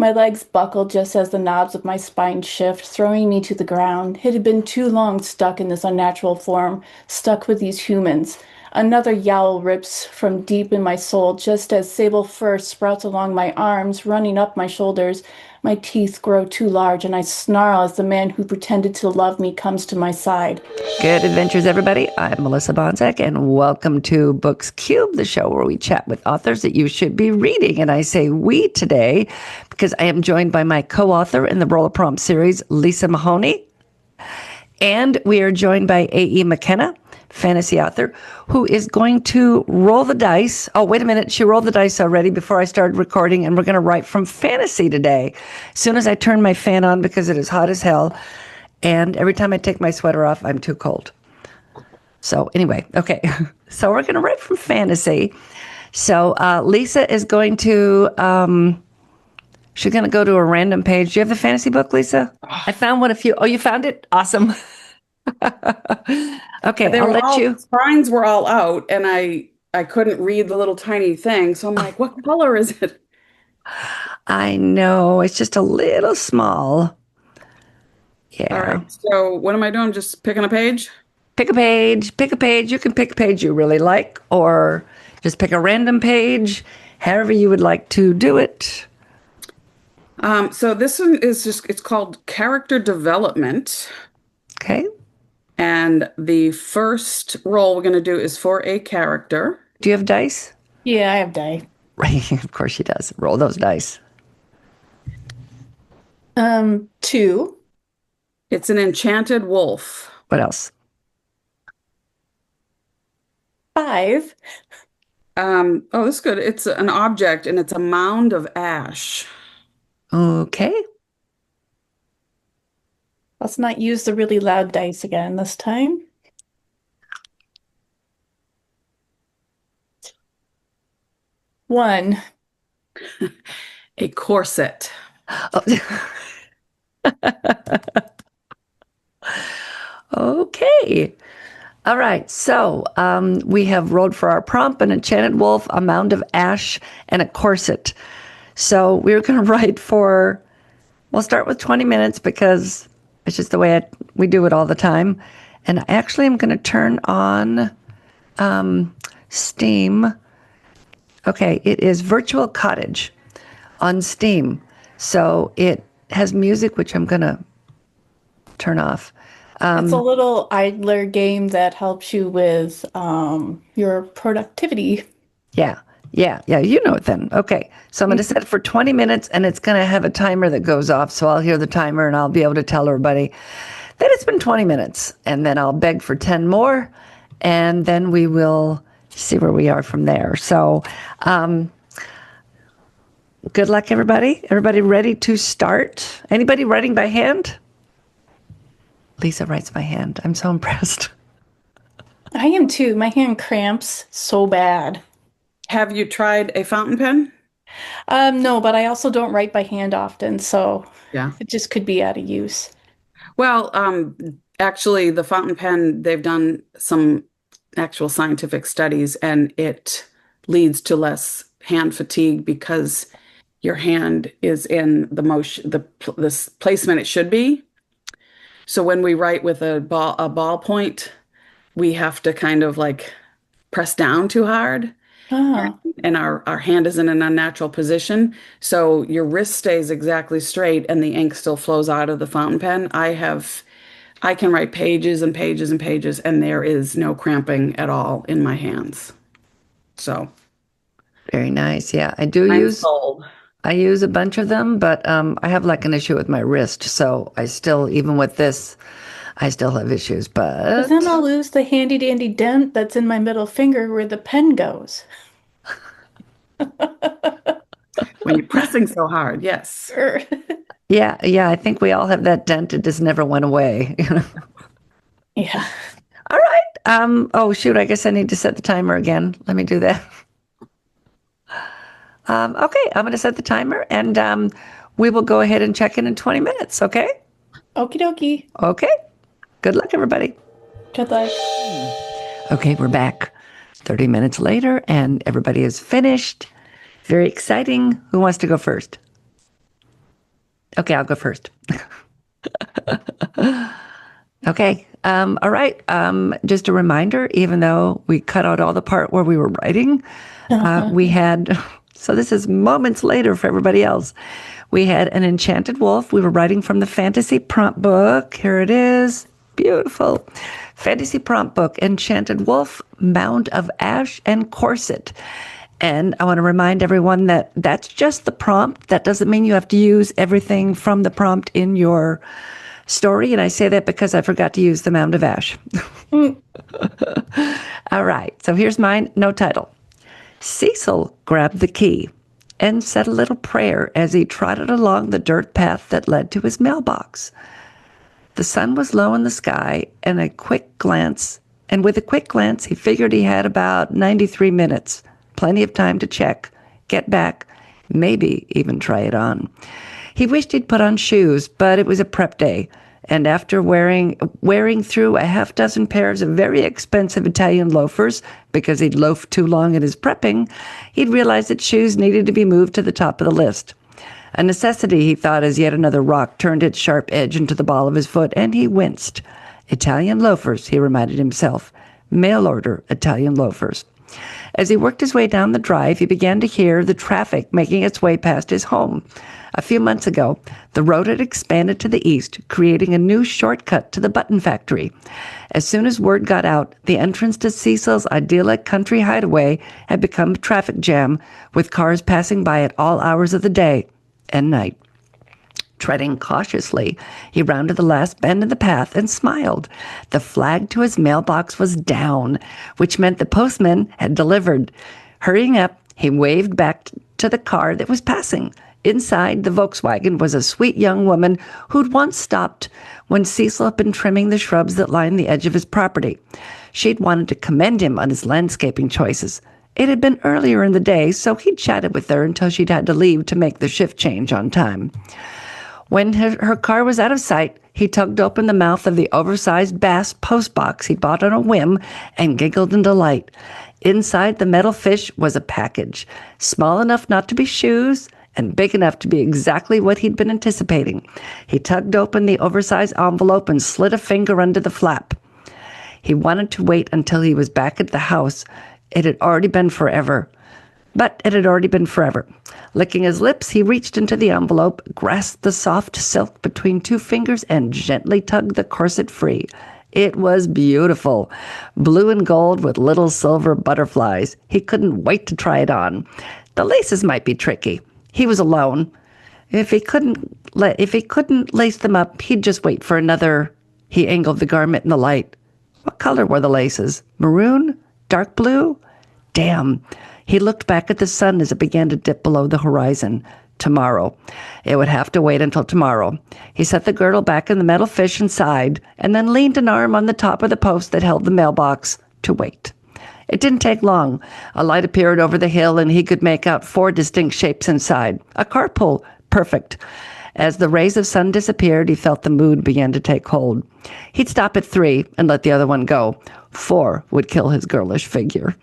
My legs buckled just as the knobs of my spine shift, throwing me to the ground. It had been too long stuck in this unnatural form, stuck with these humans. Another yowl rips from deep in my soul, just as sable fur sprouts along my arms, running up my shoulders. My teeth grow too large, and I snarl as the man who pretended to love me comes to my side. Good adventures, everybody. I'm Melissa Bonsack, and welcome to Books Cube, the show where we chat with authors that you should be reading. And I say we today because I am joined by my co-author in the Roll-A-Prompt series, Lisa Mahoney. And we are joined by AE McKenna, fantasy author, who is going to roll the dice. Oh, wait a minute. She rolled the dice already before I started recording, and we're going to write from fantasy today. As soon as I turn my fan on because it is hot as hell, and every time I take my sweater off, I'm too cold. So anyway, okay. So we're going to write from fantasy. So Lisa is going to, she's going to go to a random page. Do you have the fantasy book, Lisa? I found one a few. Oh, you found it? Awesome. Okay, They I'll were let all, you. spines were all out, and I couldn't read the little tiny thing. So I'm like, what color is it? I know, it's just a little small. All Yeah. right. So what am I doing? Just picking a page? Pick a page, pick a page. You can pick a page you really like, or just pick a random page, however you would like to do it. So this one is it's called character development. Okay. And the first roll we're going to do is for a character. Do you have dice? Yeah, I have die. Right, of course she does. Roll those dice. Two. It's an enchanted wolf. What else? Five. Oh, this is good. It's an object and it's a mound of ash. Okay. Let's not use the really loud dice again this time. One. A corset. Oh. Okay. All right. So we have rolled for our prompt an enchanted wolf, a mound of ash, and a corset. So we're going to write for, we'll start with 20 minutes because it's just the way we do it all the time. And I actually am going to turn on Steam. Okay. It is Virtual Cottage on Steam. So it has music, which I'm going to turn off. It's a little idler game that helps you with your productivity. Yeah. You know it then. Okay. So I'm going to set it for 20 minutes and it's going to have a timer that goes off. So I'll hear the timer and I'll be able to tell everybody that it's been 20 minutes. And then I'll beg for 10 more. And then we will see where we are from there. So good luck, everybody. Everybody ready to start? Anybody writing by hand? Lisa writes by hand. I'm so impressed. I am too. My hand cramps so bad. Have you tried a fountain pen? No, but I also don't write by hand often, so Yeah. it just could be out of use. Well, actually, the fountain pen, they've done some actual scientific studies, and it leads to less hand fatigue because your hand is in the motion, this placement it should be. So when we write with a ballpoint, we have to kind of like press down too hard, Ah, and our hand is in an unnatural position. So your wrist stays exactly straight and the ink still flows out of the fountain pen. I can write pages and pages and pages, and there is no cramping at all in my hands. So Very nice. Yeah, I do I'm use. sold. I use a bunch of them, but I have like an issue with my wrist. So I still, even with this, I still have issues. but But then I'll lose the handy dandy dent that's in my middle finger where the pen goes. When you're pressing so hard, yes. Sure. yeah, I think we all have that dent. It just never went away. Yeah. All right. Oh shoot, I guess I need to set the timer again. Let me do that. Okay, I'm going to set the timer, and we will go ahead and check in 20 minutes. Okay. Okie dokie. Okay. Good luck, everybody. Good luck. Okay, we're back 30 minutes later and everybody is finished. Very exciting. Who wants to go first? Okay, I'll go first. Okay. All right. Just a reminder, even though we cut out all the part where we were writing, we had, so this is moments later for everybody else. We had an enchanted wolf. We were writing from the fantasy prompt book. Here it is. Beautiful. Fantasy prompt book, Enchanted Wolf, Mound of Ash, and Corset. And I want to remind everyone that that's just the prompt. That doesn't mean you have to use everything from the prompt in your story. And I say that because I forgot to use the Mound of Ash. All right. So here's mine. No title. Cecil grabbed the key and said a little prayer as he trotted along the dirt path that led to his mailbox. The sun was low in the sky, and with a quick glance, he figured he had about 93 minutes, plenty of time to check, get back, maybe even try it on. He wished he'd put on shoes, but it was a prep day, and after wearing through a half dozen pairs of very expensive Italian loafers because he'd loafed too long in his prepping, he'd realized that shoes needed to be moved to the top of the list. A necessity, he thought, as yet another rock turned its sharp edge into the ball of his foot, and he winced. Italian loafers, he reminded himself. Mail-order Italian loafers. As he worked his way down the drive, he began to hear the traffic making its way past his home. A few months ago, the road had expanded to the east, creating a new shortcut to the button factory. As soon as word got out, the entrance to Cecil's idyllic country hideaway had become a traffic jam, with cars passing by at all hours of the day and night. Treading cautiously, he rounded the last bend in the path and smiled. The flag to his mailbox was down, which meant the postman had delivered. Hurrying up, he waved back to the car that was passing. Inside the Volkswagen was a sweet young woman who'd once stopped when Cecil had been trimming the shrubs that lined the edge of his property. She'd wanted to commend him on his landscaping choices. It had been earlier in the day, so he'd chatted with her until she'd had to leave to make the shift change on time. When her car was out of sight, he tugged open the mouth of the oversized bass postbox he bought on a whim and giggled in delight. Inside the metal fish was a package, small enough not to be shoes and big enough to be exactly what he'd been anticipating. He tugged open the oversized envelope and slid a finger under the flap. He wanted to wait until he was back at the house. It had already been forever. Licking his lips, he reached into the envelope, grasped the soft silk between two fingers, and gently tugged the corset free. It was beautiful, blue and gold with little silver butterflies. He couldn't wait to try it on. The laces might be tricky. He was alone. If he couldn't lace them up, he'd just wait for another. He angled the garment in the light. What color were the laces? Maroon? Dark blue? Damn. He looked back at the sun as it began to dip below the horizon. Tomorrow. It would have to wait until tomorrow. He set the girdle back in the metal fish and sighed, and then leaned an arm on the top of the post that held the mailbox to wait. It didn't take long. A light appeared over the hill, and he could make out 4 distinct shapes inside. A carpool. Perfect. As the rays of sun disappeared, he felt the mood began to take hold. He'd stop at 3 and let the other one go. 4 would kill his girlish figure.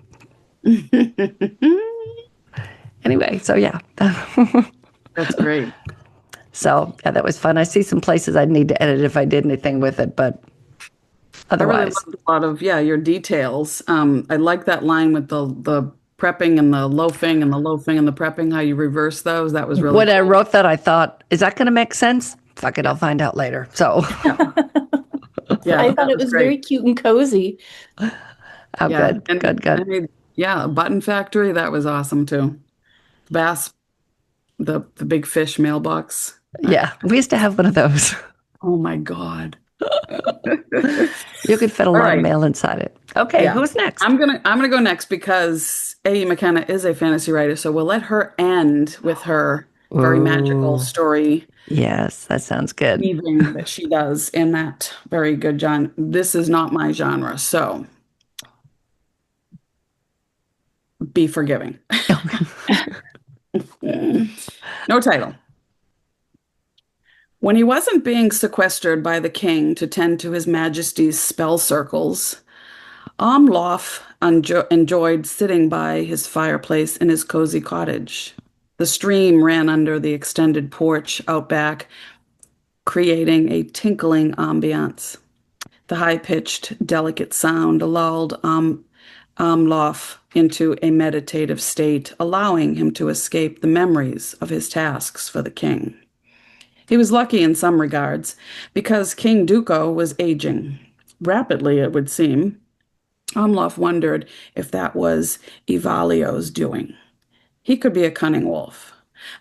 Anyway, so yeah. That's great. So yeah, that was fun. I see some places I'd need to edit if I did anything with it, but otherwise. I really loved a lot of, your details. I like that line with the prepping and the loafing and the loafing and the prepping, how you reverse those. That was really When cool. I wrote that, I thought, is that going to make sense? Fuck it, I'll find out later. So Yeah, I thought it was very cute and cozy. oh, yeah. good, And good. I mean, a button factory, that was awesome too. Bass, the big fish mailbox. Yeah, we used to have one of those. Oh my God. You could fit a All lot right. of mail inside it. Okay, Yeah. who's next? I'm gonna go next because AE McKenna is a fantasy writer, so we'll let her end with her very magical Ooh. story Yes, that sounds good. weaving that she does in that very good genre. This is not my genre, so be forgiving. No title. When he wasn't being sequestered by the king to tend to his majesty's spell circles, Amloth enjoyed sitting by his fireplace in his cozy cottage. The stream ran under the extended porch out back, creating a tinkling ambiance. The high-pitched, delicate sound lulled Amloff into a meditative state, allowing him to escape the memories of his tasks for the king. He was lucky in some regards, because King Duco was aging. Rapidly, it would seem. Amloff wondered if that was Ivalio's doing. He could be a cunning wolf,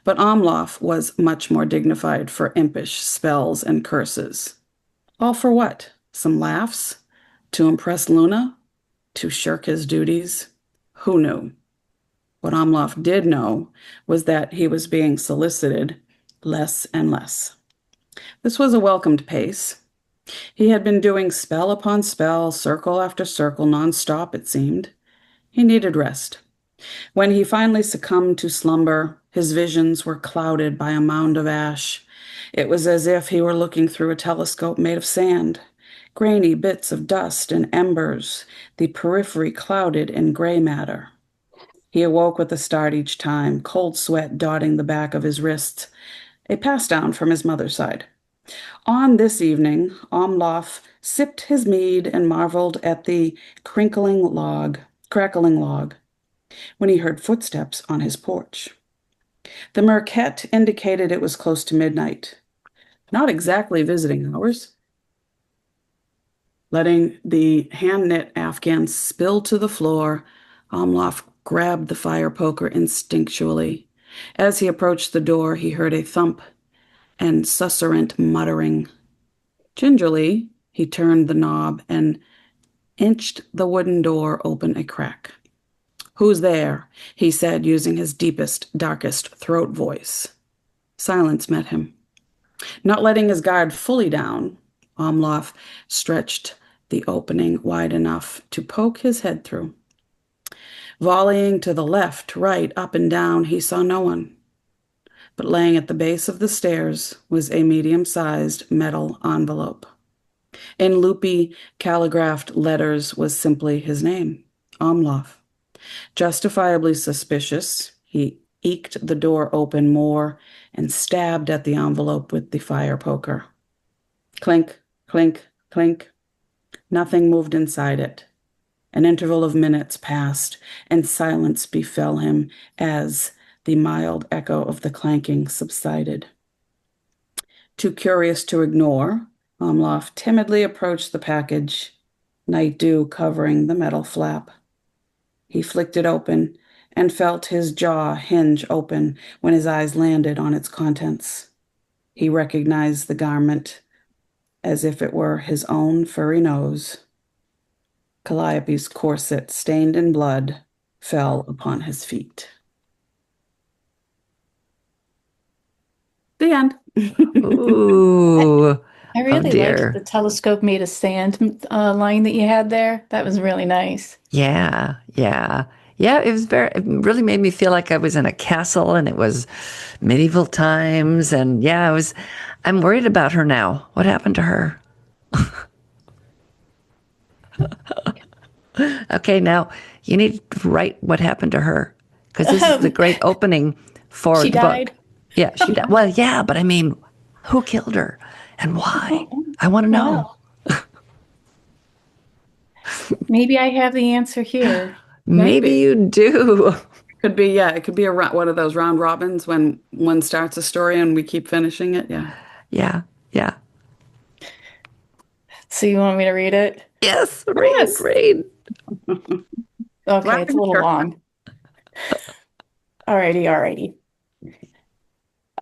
but Amloff was much more dignified for impish spells and curses. All for what? Some laughs? To impress Luna? To shirk his duties? Who knew? What Amloff did know was that he was being solicited less and less. This was a welcomed pace. He had been doing spell upon spell, circle after circle, nonstop, it seemed. He needed rest. When he finally succumbed to slumber, his visions were clouded by a mound of ash. It was as if he were looking through a telescope made of sand. Grainy bits of dust and embers, the periphery clouded in gray matter. He awoke with a start each time, cold sweat dotting the back of his wrists, a pass-down from his mother's side. On this evening, Amloff sipped his mead and marveled at the crackling log, when he heard footsteps on his porch. The Marquette indicated it was close to midnight. Not exactly visiting hours. Letting the hand-knit afghan spill to the floor, Amloff grabbed the fire poker instinctually. As he approached the door, he heard a thump and susurrant muttering. Gingerly, he turned the knob and inched the wooden door open a crack. "Who's there?" he said, using his deepest, darkest throat voice. Silence met him. Not letting his guard fully down, Amloff stretched the opening wide enough to poke his head through. Volleying to the left, right, up and down, he saw no one. But laying at the base of the stairs was a medium-sized metal envelope. In loopy, calligraphed letters was simply his name, Amloff. Justifiably suspicious, he eked the door open more and stabbed at the envelope with the fire poker. Clink, clink, clink. Nothing moved inside it. An interval of minutes passed, and silence befell him as the mild echo of the clanking subsided. Too curious to ignore, Amloff timidly approached the package, night dew covering the metal flap. He flicked it open and felt his jaw hinge open when his eyes landed on its contents. He recognized the garment as if it were his own furry nose. Calliope's corset, stained in blood, fell upon his feet. The end. Ooh. I Oh really liked dear. the telescope made of sand line that you had there. That was really nice. Yeah, yeah. Yeah, it really made me feel like I was in a castle and it was medieval times. And yeah, I'm worried about her now. What happened to her? Okay, now you need to write what happened to her because this is the great opening for She the book. died. Yeah, she died. Well, yeah, but I mean, who killed her and why? I want to know. Wow. Maybe I have the answer here. Maybe Maybe. you do. Could be, yeah, it could be one of those round robins when one starts a story and we keep finishing it. Yeah. Yeah, yeah. So you want me to read it? Yes, Yes. read. Okay, it's a little Sure. long. Alrighty.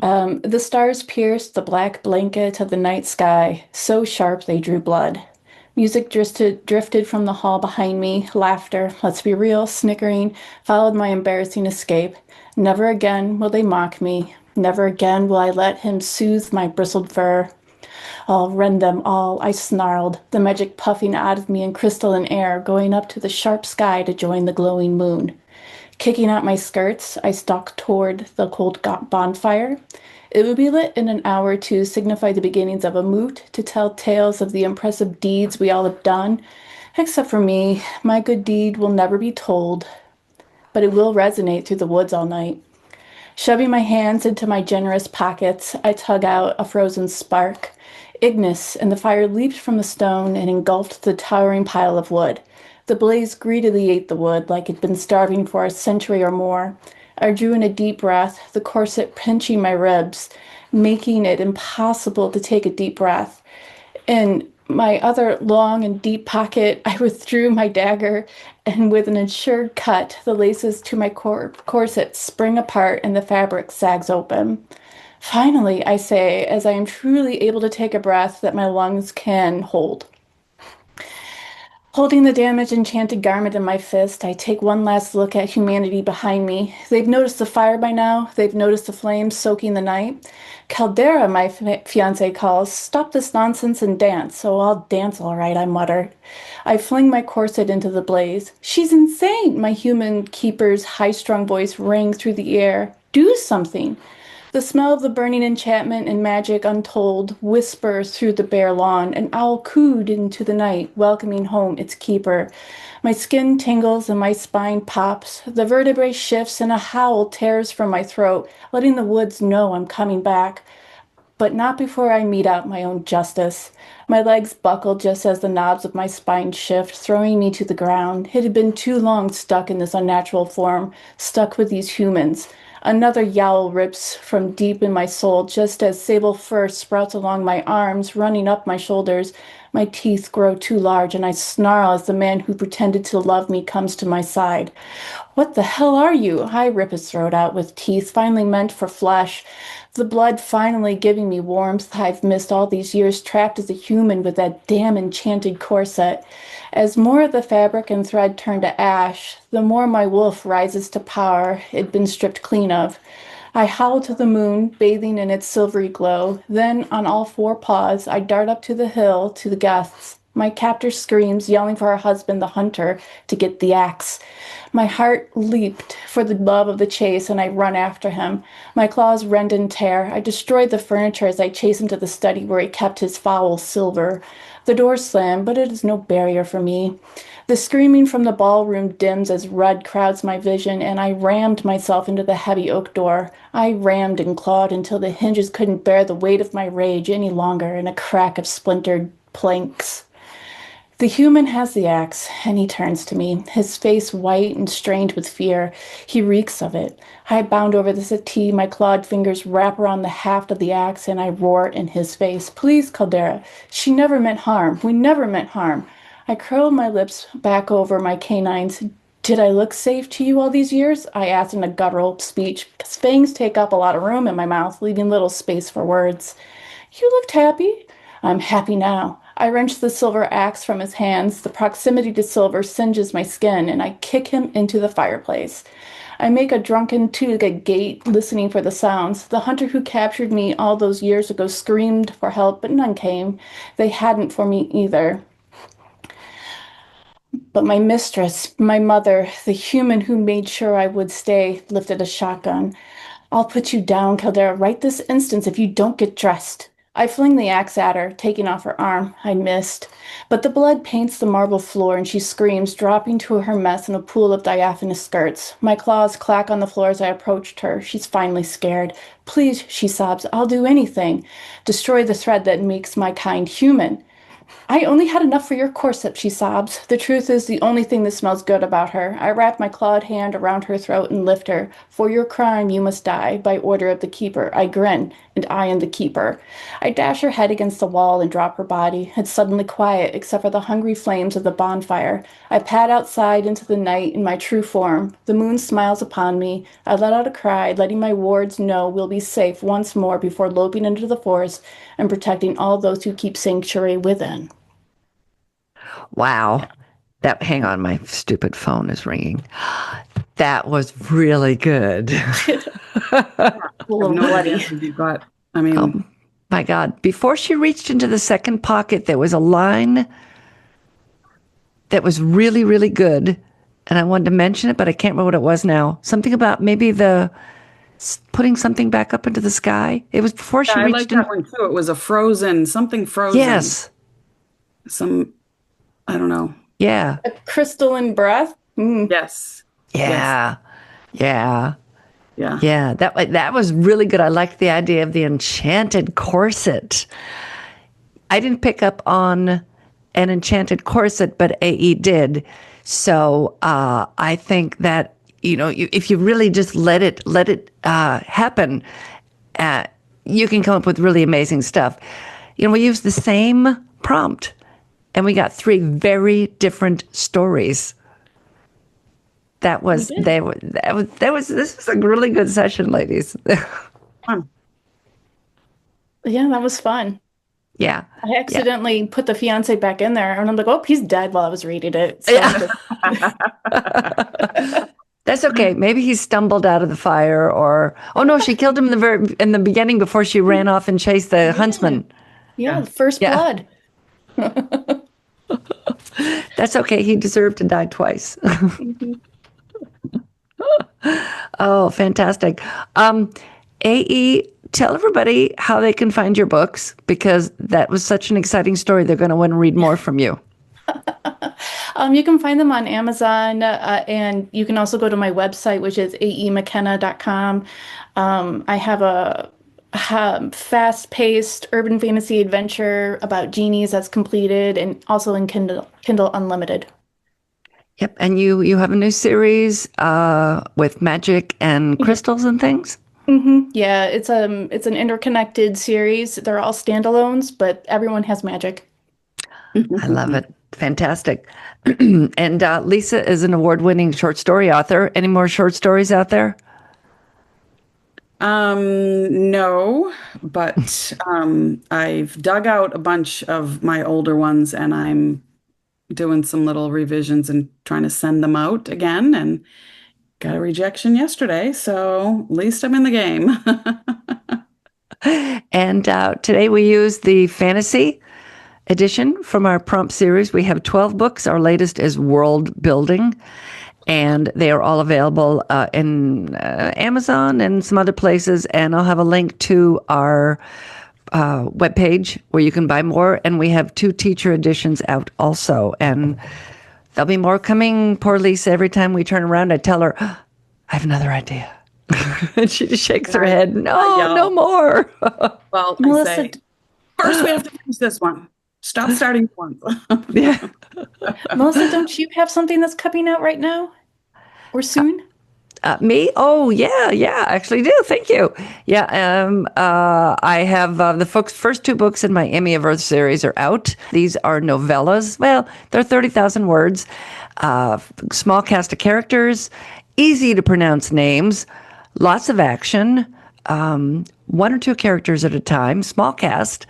The stars pierced the black blanket of the night sky, so sharp they drew blood. Music drifted from the hall behind me. Laughter, let's be real, snickering, followed my embarrassing escape. Never again will they mock me. Never again will I let him soothe my bristled fur. I'll rend them all, I snarled, the magic puffing out of me in crystalline air, going up to the sharp sky to join the glowing moon. Kicking out my skirts, I stalked toward the cold bonfire. It would be lit in an hour to signify the beginnings of a moot, to tell tales of the impressive deeds we all have done. Except for me, my good deed will never be told, but it will resonate through the woods all night. Shoving my hands into my generous pockets, I tug out a frozen spark. Ignis, and the fire leaped from the stone and engulfed the towering pile of wood. The blaze greedily ate the wood like it'd been starving for a century or more. I drew in a deep breath, the corset pinching my ribs, making it impossible to take a deep breath. In my other long and deep pocket, I withdrew my dagger, and with an assured cut, the laces to my corset spring apart and the fabric sags open. Finally, I say, as I am truly able to take a breath that my lungs can hold. Holding the damaged enchanted garment in my fist, I take one last look at humanity behind me. They've noticed the fire by now. They've noticed the flames soaking the night. Caldera, my fiance calls. Stop this nonsense and dance. Oh, I'll dance all right, I mutter. I fling my corset into the blaze. She's insane, my human keeper's high-strung voice rang through the air. Do something. The smell of the burning enchantment and magic untold whispers through the bare lawn. An owl cooed into the night, welcoming home its keeper. My skin tingles and my spine pops. The vertebrae shifts and a howl tears from my throat, letting the woods know I'm coming back. But not before I mete out my own justice. My legs buckle just as the knobs of my spine shift, throwing me to the ground. It had been too long stuck in this unnatural form, stuck with these humans. Another yowl rips from deep in my soul, just as sable fur sprouts along my arms, running up my shoulders. My teeth grow too large, and I snarl as the man who pretended to love me comes to my side. What the hell are you? I rip his throat out with teeth finally meant for flesh. The blood finally giving me warmth I've missed all these years trapped as a human with that damn enchanted corset. As more of the fabric and thread turn to ash, the more my wolf rises to power it'd been stripped clean of. I howl to the moon, bathing in its silvery glow. Then, on all four paws, I dart up to the hill to the guests. My captor screams, yelling for her husband, the hunter, to get the axe. My heart leaped for the love of the chase, and I run after him. My claws rend and tear. I destroy the furniture as I chase him to the study where he kept his foul silver. The door slam, but it is no barrier for me. The screaming from the ballroom dims as red crowds my vision, and I rammed myself into the heavy oak door. I rammed and clawed until the hinges couldn't bear the weight of my rage any longer, and a crack of splintered planks. The human has the axe, and he turns to me, his face white and strained with fear. He reeks of it. I bound over the settee, my clawed fingers wrap around the haft of the axe, and I roar in his face. Please, Caldera, she never meant harm. We never meant harm. I curled my lips back over my canines. Did I look safe to you all these years? I asked in a guttural speech, because fangs take up a lot of room in my mouth, leaving little space for words. You looked happy. I'm happy now. I wrench the silver axe from his hands. The proximity to silver singes my skin, and I kick him into the fireplace. I make a drunken toot at gate, listening for the sounds. The hunter who captured me all those years ago screamed for help, but none came. They hadn't for me either. But my mistress, my mother, the human who made sure I would stay, lifted a shotgun. I'll put you down, Caldera, right this instant if you don't get dressed. I fling the axe at her, taking off her arm. I missed. But the blood paints the marble floor, and she screams, dropping to her mess in a pool of diaphanous skirts. My claws clack on the floor as I approached her. She's finally scared. Please, she sobs, I'll do anything. Destroy the thread that makes my kind human. I only had enough for your corset, she sobs. The truth is the only thing that smells good about her. I wrap my clawed hand around her throat and lift her. For your crime you must die, by order of the keeper. I grin, and I am the keeper. I dash her head against the wall and drop her body. It's suddenly quiet, except for the hungry flames of the bonfire. I pad outside into the night in my true form. The moon smiles upon me. I let out a cry, letting my wards know we'll be safe once more before loping into the forest and protecting all those who keep sanctuary within. Wow. Hang on, my stupid phone is ringing. That was really good. A little bloody. You've got, oh my God. Before she reached into the second pocket, there was a line that was really, really good. And I wanted to mention it, but I can't remember what it was now. Something about maybe putting something back up into the sky. It was before she I reached like that one too. It was something frozen. Yes. I don't know. Yeah. A crystalline breath? Yes. Yeah. Yes. Yeah. Yeah. Yeah, that was really good. I liked the idea of the enchanted corset. I didn't pick up on an enchanted corset, but AE did. So I think that if you really just let it happen, uh, you can come up with really amazing stuff. We used the same prompt, and we got 3 very different stories. This was a really good session, ladies. Fun. Yeah, that was fun. Yeah. I accidentally put the fiance back in there, and I'm like, oh, he's dead while I was reading it. So Yeah. That's okay. Maybe he stumbled out of the fire, or oh no, she killed him in the beginning before she ran off and chased the huntsman. Yeah, first Yeah. blood. That's okay. He deserved to die twice. Oh, fantastic. AE, tell everybody how they can find your books, because that was such an exciting story. They're going to want to read more from you. You can find them on Amazon, and you can also go to my website, which is aemckenna.com. I have a fast-paced urban fantasy adventure about genies that's completed, and also in Kindle Unlimited. Yep. And you have a new series with magic and crystals and things? Yeah, it's an interconnected series. They're all standalones, but everyone has magic. I love it. Fantastic. And Lisa is an award-winning short story author. Any more short stories out there? No, but I've dug out a bunch of my older ones, and I'm doing some little revisions and trying to send them out again, and got a rejection yesterday, so at least I'm in the game. And today we use the fantasy edition from our prompt series. We have 12 books. Our latest is World Building, and they are all available in Amazon and some other places. And I'll have a link to our webpage where you can buy more. And we have 2 teacher editions out also. And there'll be more coming. Poor Lisa, every time we turn around, I tell her, I have another idea. And she just shakes her head. No more. Well, I Melissa, say, first we have to finish this one. Stop starting once. Yeah. Melissa, don't you have something that's coming out right now or soon? Me? Oh, yeah, I actually do. Thank you. Yeah, I have the first 2 books in my Emmy of Earth series are out. These are novellas. Well, they're 30,000 words, small cast of characters, easy to pronounce names, lots of action, 1 or 2 characters at a time, small cast,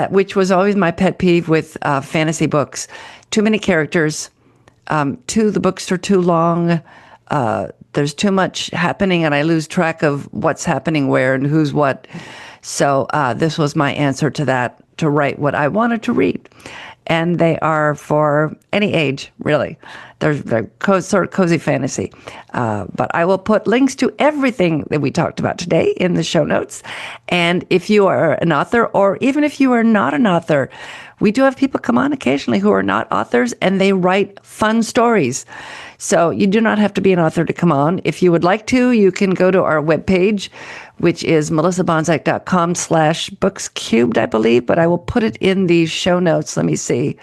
which was always my pet peeve with fantasy books. Too many characters. 2, the books are too long. There's too much happening, and I lose track of what's happening where and who's what. So this was my answer to that, to write what I wanted to read. And they are for any age, really. They're sort of cozy fantasy. But I will put links to everything that we talked about today in the show notes. And if you are an author, or even if you are not an author, we do have people come on occasionally who are not authors, and they write fun stories. So you do not have to be an author to come on. If you would like to, you can go to our webpage, which is melissabonsack.com/bookscubed, I believe, but I will put it in the show notes. Let me see.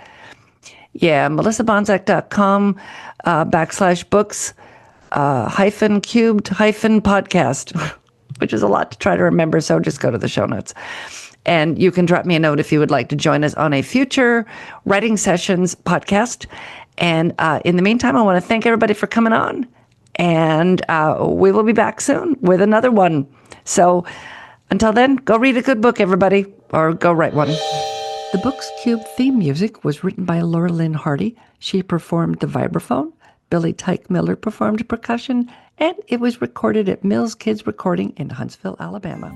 Yeah, melissabonsack.com /books -cubed -podcast, which is a lot to try to remember. So just go to the show notes. And you can drop me a note if you would like to join us on a future Writing Sessions podcast. And in the meantime, I want to thank everybody for coming on. And we will be back soon with another one. So until then, go read a good book, everybody, or go write one. The Books Cube theme music was written by Laura Lynn Hardy. She performed the vibraphone. Billy Tyke Miller performed percussion. And it was recorded at Mills Kids Recording in Huntsville, Alabama.